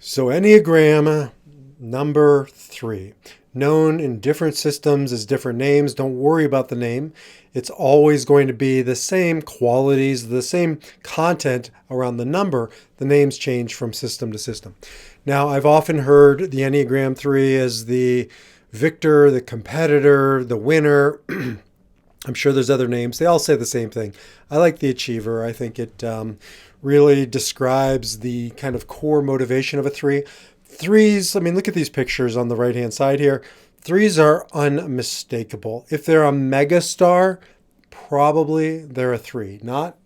So, Enneagram number 3, known in different systems as different names. Don't worry about the name. It's always going to be the same qualities, the same content around the number. The names change from system to system. Now, I've often heard the Enneagram 3 as the victor, the competitor, the winner. I'm sure there's other names. They all say the same thing. I like the achiever. I think it really describes the kind of core motivation of a 3. Threes, I mean, look at these pictures on the right hand side here. Threes are unmistakable. If they're a megastar, probably they're a 3. Not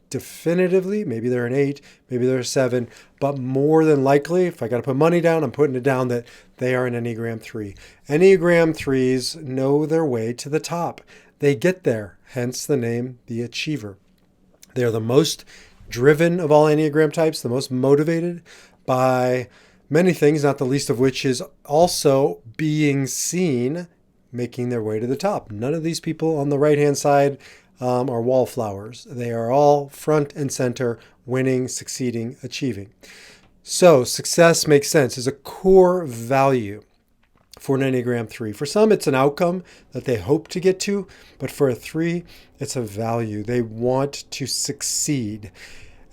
definitively, maybe they're an 8, maybe they're a 7, but more than likely, if I got to put money down, I'm putting it down that they are an Enneagram 3. Enneagram 3s know their way to the top. They get there, hence the name, the achiever. They are the most driven of all Enneagram types, the most motivated by many things, not the least of which is also being seen, making their way to the top. None of these people on the right-hand side are wallflowers. They are all front and center, winning, succeeding, achieving. So success makes sense is a core value for an Enneagram 3. For some, it's an outcome that they hope to get to, but for a 3, it's a value. They want to succeed.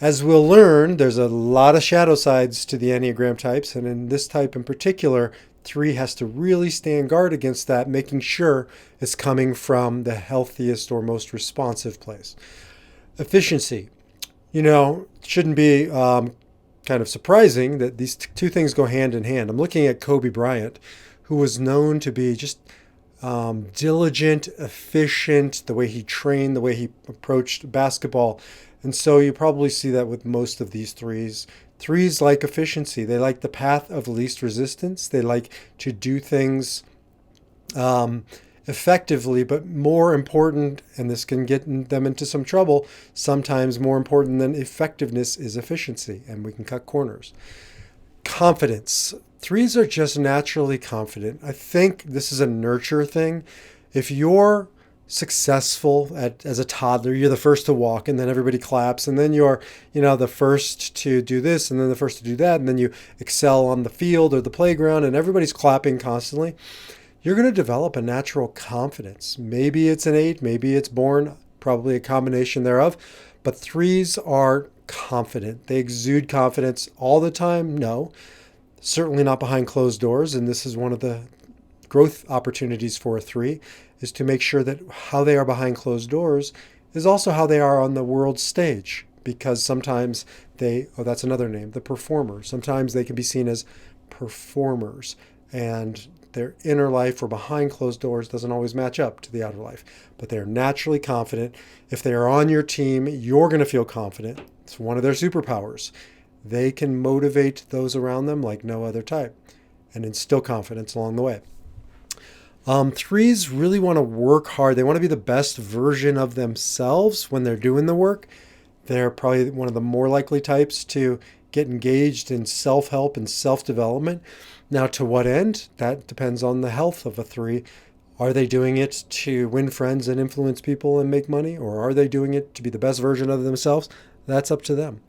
As we'll learn, there's a lot of shadow sides to the Enneagram types, and in this type in particular, 3 has to really stand guard against that, making sure it's coming from the healthiest or most responsive place. Efficiency. Shouldn't be kind of surprising that these two things go hand in hand. I'm looking at Kobe Bryant, who was known to be just diligent, efficient, the way he trained, the way he approached basketball. And so you probably see that with most of these 3s. 3s like efficiency. They like the path of least resistance. They like to do things effectively, but more important, and this can get them into some trouble, sometimes more important than effectiveness is efficiency, and we can cut corners. Confidence. 3s are just naturally confident. I think this is a nurture thing. If you're successful as a toddler, you're the first to walk, and then everybody claps, and then you're, the first to do this, and then the first to do that, and then you excel on the field or the playground, and everybody's clapping constantly. You're going to develop a natural confidence. Maybe it's an 8, maybe it's born, probably a combination thereof, but 3s are confident. They exude confidence all the time. No. Certainly not behind closed doors, and this is one of the growth opportunities for a 3, is to make sure that how they are behind closed doors is also how they are on the world stage, because sometimes that's another name, the performer. Sometimes they can be seen as performers, and their inner life or behind closed doors doesn't always match up to the outer life, but they're naturally confident. If they are on your team, you're going to feel confident. It's one of their superpowers. They can motivate those around them like no other type and instill confidence along the way. 3s really want to work hard. They want to be the best version of themselves when they're doing the work. They're probably one of the more likely types to get engaged in self-help and self-development. Now, to what end? That depends on the health of a 3. Are they doing it to win friends and influence people and make money? Or are they doing it to be the best version of themselves? That's up to them.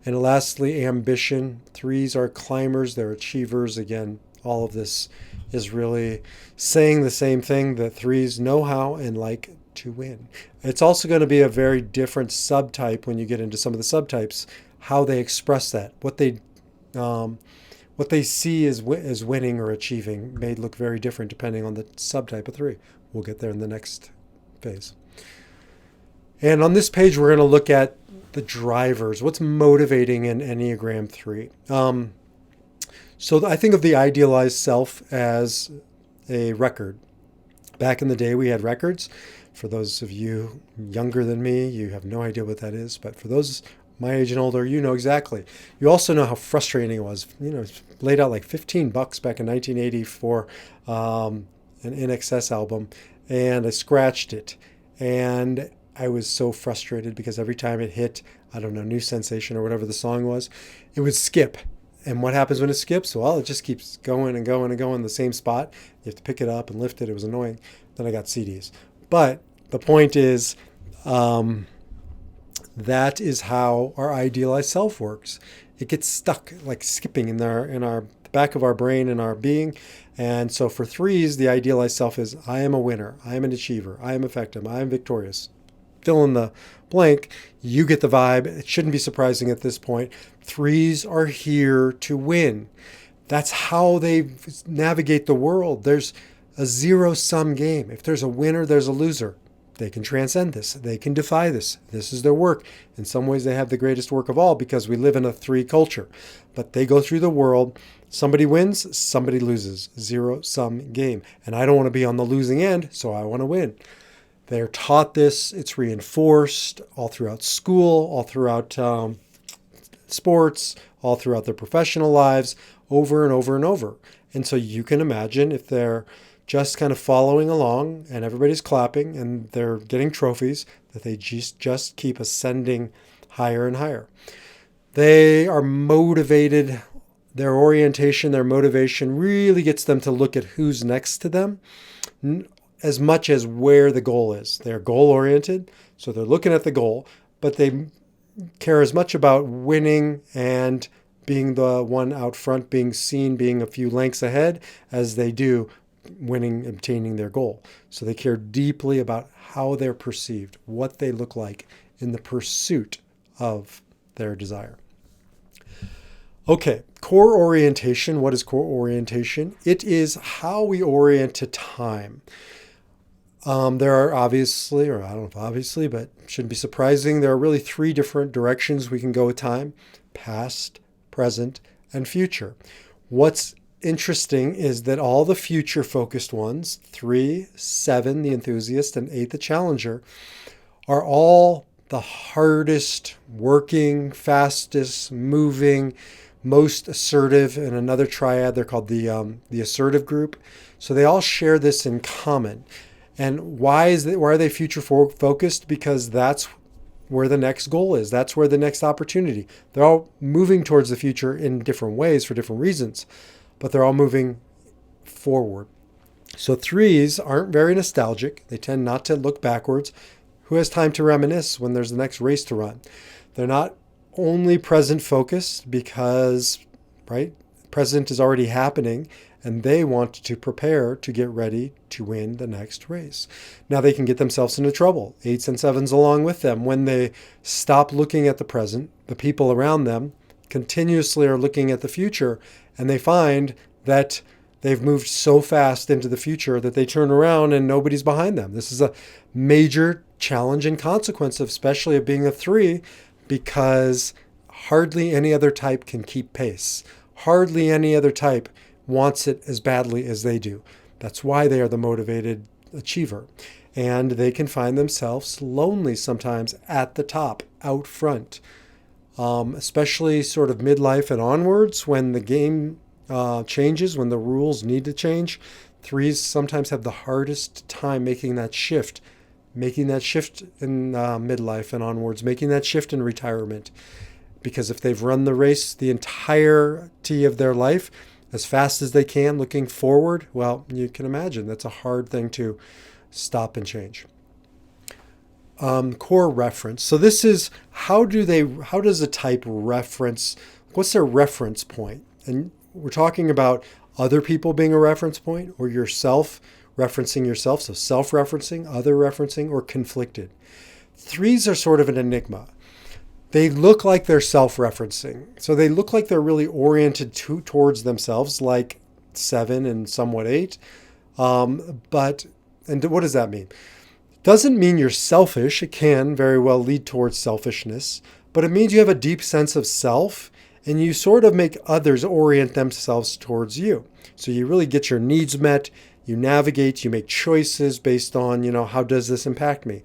And lastly, ambition. 3s are climbers. They're achievers. Again, all of this is really saying the same thing, that 3s know how and like to win. It's also going to be a very different subtype when you get into some of the subtypes, how they express that. What they see as winning or achieving may look very different depending on the subtype of 3. We'll get there in the next phase. And on this page, we're going to look at the drivers. What's motivating an Enneagram 3? So I think of the idealized self as a record. Back in the day, we had records. For those of you younger than me, you have no idea what that is. But for those my age and older, you know exactly. You also know how frustrating it was. It's laid out like $15 back in 1980 for an INXS album, and I scratched it. And I was so frustrated because every time it hit, I don't know, New Sensation or whatever the song was, it would skip. And what happens when it skips? Well, it just keeps going and going and going in the same spot. You have to pick it up and lift it. It was annoying. Then I got CDs. But the point is, that is how our idealized self works. It gets stuck like skipping in our back of our brain and our being. And so for threes, the idealized self is I am a winner, I am an achiever, I am effective, I am victorious. Fill in the blank. You get the vibe. It shouldn't be surprising at this point. Threes are here to win. That's how they navigate the world. There's a zero-sum game. If there's a winner, there's a loser. They can transcend this. They can defy this. This is their work. In some ways, they have the greatest work of all because we live in a three culture. But they go through the world. Somebody wins, somebody loses. Zero-sum game. And I don't want to be on the losing end, so I want to win. They're taught this. It's reinforced all throughout school, all throughout sports, all throughout their professional lives, over and over and over. And so you can imagine if they're just kind of following along and everybody's clapping and they're getting trophies, that they just keep ascending higher and higher. They are motivated. Their orientation, their motivation really gets them to look at who's next to them as much as where the goal is. They're goal oriented, so they're looking at the goal, but they care as much about winning and being the one out front, being seen, being a few lengths ahead, as they do winning, obtaining their goal. So they care deeply about how they're perceived, what they look like in the pursuit of their desire. Okay, core orientation. What is core orientation? It is how we orient to time. There are obviously, or I don't know if obviously, but shouldn't be surprising, there are really three different directions we can go with time: past, present, and future. What's interesting is that all the future-focused ones, 3, 7, the enthusiast, and 8, the challenger, are all the hardest working, fastest moving, most assertive. In another triad, they're called the assertive group. So they all share this in common. And why are they future focused? Because that's where the next goal is. That's where the next opportunity. They're all moving towards the future in different ways for different reasons, but they're all moving forward. So threes aren't very nostalgic. They tend not to look backwards. Who has time to reminisce when there's the next race to run? They're not only present focused because, right, present is already happening and they want to prepare to get ready to win the next race. Now they can get themselves into trouble, 8s and 7s along with them, when they stop looking at the present. The people around them continuously are looking at the future, and they find that they've moved so fast into the future that they turn around and nobody's behind them. This is a major challenge and consequence, especially of being a 3, because hardly any other type can keep pace. Hardly any other type wants it as badly as they do. That's why they are the motivated achiever. And they can find themselves lonely sometimes at the top, out front, especially sort of midlife and onwards when the game changes, when the rules need to change. 3s sometimes have the hardest time making that shift in midlife and onwards, making that shift in retirement. Because if they've run the race the entirety of their life, as fast as they can, looking forward, well, you can imagine that's a hard thing to stop and change. Core reference. So this is how does a type reference, what's their reference point? And we're talking about other people being a reference point, or yourself referencing yourself. So self-referencing, other referencing, or conflicted. 3s are sort of an enigma. They look like they're self-referencing. So they look like they're really oriented towards themselves, like 7 and somewhat 8. And what does that mean? Doesn't mean you're selfish. It can very well lead towards selfishness, but it means you have a deep sense of self and you sort of make others orient themselves towards you. So you really get your needs met, you navigate, you make choices based on, how does this impact me?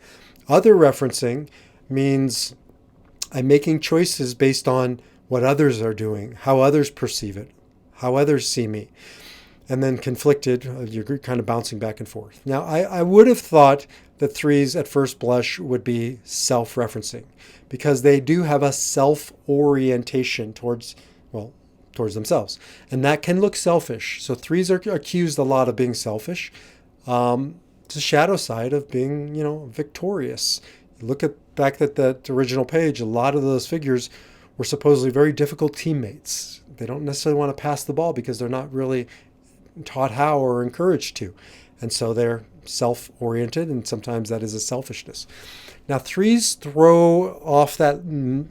Other referencing means I'm making choices based on what others are doing, how others perceive it, how others see me. And then conflicted, you're kind of bouncing back and forth. Now, I would have thought that 3s at first blush would be self-referencing because they do have a self-orientation towards themselves. And that can look selfish. So 3s are accused a lot of being selfish. It's a shadow side of being, victorious. Look back at that original page, a lot of those figures were supposedly very difficult teammates. They don't necessarily want to pass the ball because they're not really taught how or encouraged to. And so they're self-oriented, and sometimes that is a selfishness. Now, threes throw off that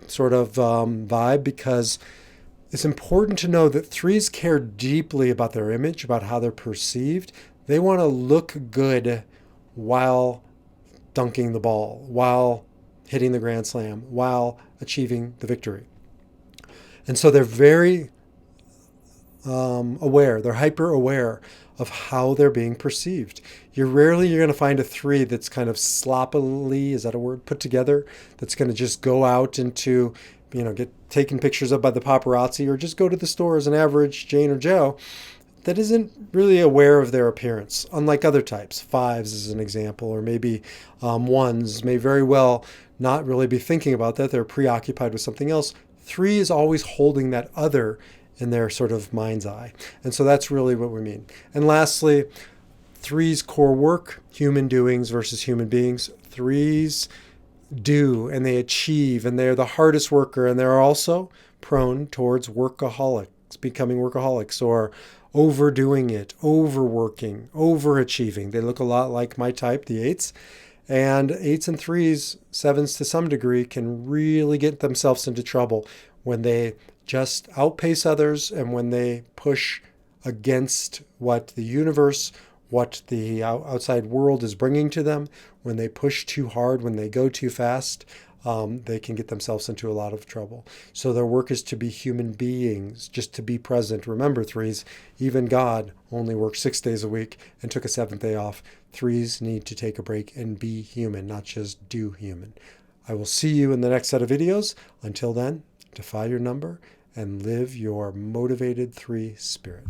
sort of vibe because it's important to know that threes care deeply about their image, about how they're perceived. They want to look good while dunking the ball, while hitting the grand slam, while achieving the victory. And so they're very aware, they're hyper aware of how they're being perceived. You're going to find a three that's kind of sloppily, is that a word, put together, that's going to just go out into, get taken pictures of by the paparazzi, or just go to the store as an average Jane or Joe that isn't really aware of their appearance, unlike other types. Fives is an example, or maybe ones may very well not really be thinking about that. They're preoccupied with something else. Three is always holding that other in their sort of mind's eye. And so that's really what we mean. And lastly, threes core work, human doings versus human beings. Threes do and they achieve, and they're the hardest worker, and they're also prone towards workaholics, becoming workaholics, or overdoing it, overworking, overachieving. They look a lot like my type, the eights. And eights and threes, sevens to some degree, can really get themselves into trouble when they just outpace others and when they push against what the universe, what the outside world is bringing to them. When they push too hard, when they go too fast, they can get themselves into a lot of trouble. So their work is to be human beings, just to be present. Remember, threes, even God only worked 6 days a week and took a seventh day off. Threes need to take a break and be human, not just do human. I will see you in the next set of videos. Until then, defy your number and live your motivated three spirit.